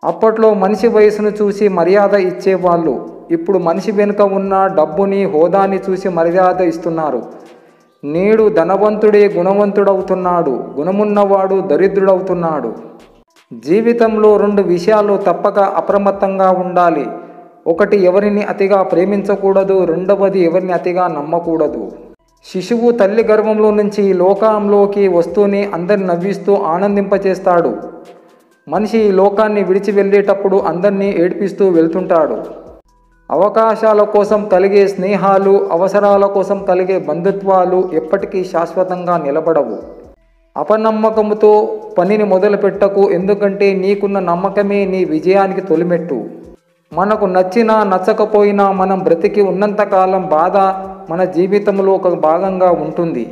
అప్పట్లో మనిషి వయసును చూసి మర్యాద ఇచ్చేవాళ్ళు. ఇప్పుడు మనిషి వెనుక ఉన్న డబ్బుని, హోదాని చూసి మర్యాద ఇస్తున్నారు. నేడు ధనవంతుడే గుణవంతుడవుతున్నాడు, గుణమున్నవాడు దరిద్రుడవుతున్నాడు. జీవితంలో 2 విషయాలు తప్పక అప్రమత్తంగా ఉండాలి. ఒకటి, ఎవరిని అతిగా ప్రేమించకూడదు. రెండవది, ఎవరిని అతిగా నమ్మకూడదు. శిశువు తల్లి గర్భంలో నుంచి ఈ లోకంలోకి వస్తూనే అందరిని నవ్విస్తూ ఆనందింపచేస్తాడు. మనిషి ఈ లోకాన్ని విడిచి వెళ్ళేటప్పుడు అందరినీ ఏడ్పిస్తూ వెళ్తుంటాడు. అవకాశాల కోసం కలిగే స్నేహాలు, అవసరాల కోసం కలిగే బంధుత్వాలు ఎప్పటికీ శాశ్వతంగా నిలబడవు. అపనమ్మకంతో పనిని మొదలుపెట్టకు, ఎందుకంటే నీకున్న నమ్మకమే నీ విజయానికి తొలిమెట్టు. మనకు నచ్చినా నచ్చకపోయినా మనం బ్రతికి ఉన్నంతకాలం బాధ మన జీవితంలో ఒక భాగంగా ఉంటుంది.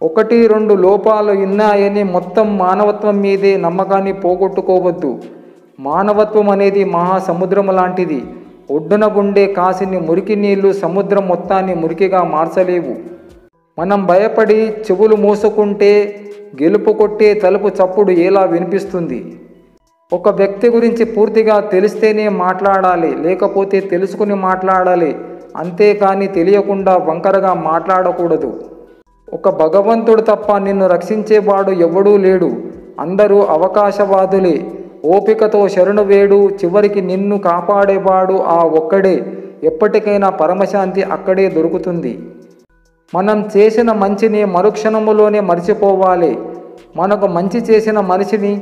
1-2 లోపాలు ఉన్నాయని మొత్తం మానవత్వం మీదే నమ్మకాన్ని పోగొట్టుకోవద్దు. మానవత్వం అనేది మహాసముద్రం లాంటిది. ఒడ్డున ఉండే కాసిని మురికి నీళ్లు సముద్రం మొత్తాన్ని మురికిగా మార్చలేవు. మనం భయపడి చెవులు మూసుకుంటే గెలుపు కొట్టే తలుపు చప్పుడు ఎలా వినిపిస్తుంది? ఒక వ్యక్తి గురించి పూర్తిగా తెలిస్తేనే మాట్లాడాలి, లేకపోతే తెలుసుకుని మాట్లాడాలి. అంతేకాని తెలియకుండా వంకరగా మాట్లాడకూడదు. ఒక భగవంతుడు తప్ప నిన్ను రక్షించేవాడు ఎవడూ లేడు. అందరూ అవకాశవాదులే. ఓపికతో శరణు వేడు, చివరికి నిన్ను కాపాడేవాడు ఆ ఒక్కడే. ఎప్పటికైనా పరమశాంతి అక్కడే దొరుకుతుంది. మనం చేసిన మంచిని మరుక్షణములోనే మర్చిపోవాలి. మనకు మంచి చేసిన మనిషిని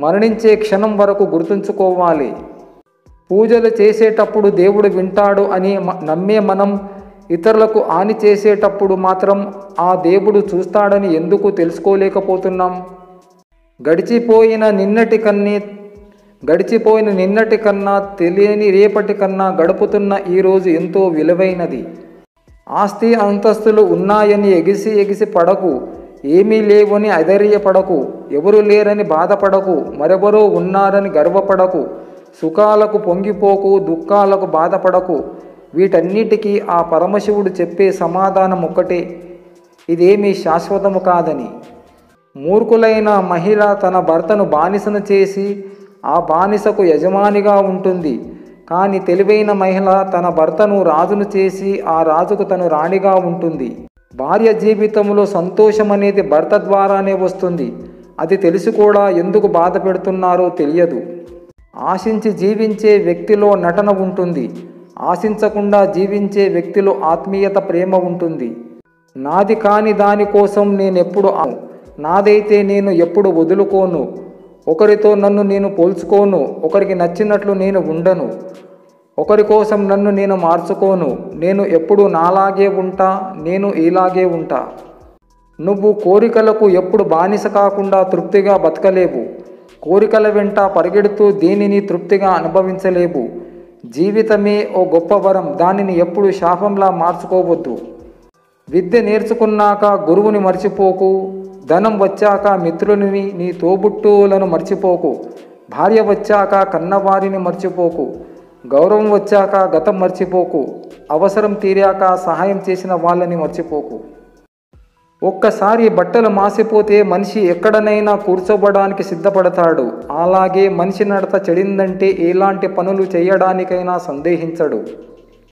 మరణించే క్షణం వరకు గుర్తుంచుకోవాలి. పూజలు చేసేటప్పుడు దేవుడు వింటాడు అని నమ్మే మనం ఇతరులకు హాని చేసేటప్పుడు మాత్రం ఆ దేవుడు చూస్తాడని ఎందుకు తెలుసుకోలేకపోతున్నాం? గడిచిపోయిన నిన్నటి కన్నా తెలియని రేపటి కన్నా గడుపుతున్న ఈరోజు ఎంతో విలువైనది. ఆస్తి అంతస్తులు ఉన్నాయని ఎగిసి పడకు. ఏమీ లేవని అధైర్యపడకు. ఎవరు లేరని బాధపడకు. మరెవరో ఉన్నారని గర్వపడకు. సుఖాలకు పొంగిపోకు, దుఃఖాలకు బాధపడకు. వీటన్నిటికీ ఆ పరమశివుడు చెప్పే సమాధానం ఒక్కటే, ఇదేమీ శాశ్వతము కాదని. మూర్ఖులైన మహిళ తన భర్తను బానిసను చేసి ఆ బానిసకు యజమానిగా ఉంటుంది. కానీ తెలివైన మహిళ తన భర్తను రాజును చేసి ఆ రాజుకు తను రాణిగా ఉంటుంది. భార్య జీవితంలో సంతోషం అనేది భర్త ద్వారానే వస్తుంది. అది తెలిసి కూడా ఎందుకు బాధ పెడుతున్నారో తెలియదు. ఆశించి జీవించే వ్యక్తిలో నటన ఉంటుంది. ఆశించకుండా జీవించే వ్యక్తిలో ఆత్మీయత, ప్రేమ ఉంటుంది. నాది కాని దానికోసం నేనెప్పుడు నాదైతే నేను ఎప్పుడు వదులుకోను. ఒకరితో నన్ను నేను పోల్చుకోను. ఒకరికి నచ్చినట్లు నేను ఉండను. ఒకరి కోసం నన్ను నేను మార్చుకోను. నేను ఎప్పుడు నాలాగే ఉంటా. నేను ఇలాగే ఉంటా. నువ్వు కోరికలకు ఎప్పుడు బానిస కాకుండా తృప్తిగా బతకలేవు. కోరికల వెంట పరిగెడుతూ దీనిని తృప్తిగా అనుభవించలేవు. జీవితమే ఓ గొప్ప వరం. దానిని ఎప్పుడు శాపంలా మార్చుకోవద్దు. విద్య నేర్చుకున్నాక గురువుని మర్చిపోకు. ధనం వచ్చాక మిత్రులని, నీ తోబుట్టువులను మర్చిపోకు. భార్య వచ్చాక కన్నవారిని మర్చిపోకు. గౌరవం వచ్చాక గతం మర్చిపోకు. అవసరం తీరాక సహాయం చేసిన వాళ్ళని మర్చిపోకు. ఒక్కసారి బట్టలు మాసిపోతే మనిషి ఎక్కడనైనా కూర్చోబడానికి సిద్ధపడతాడు. అలాగే మనిషి నడత చెడిందంటే ఎలాంటి పనులు చేయడానికైనా సందేహించడు.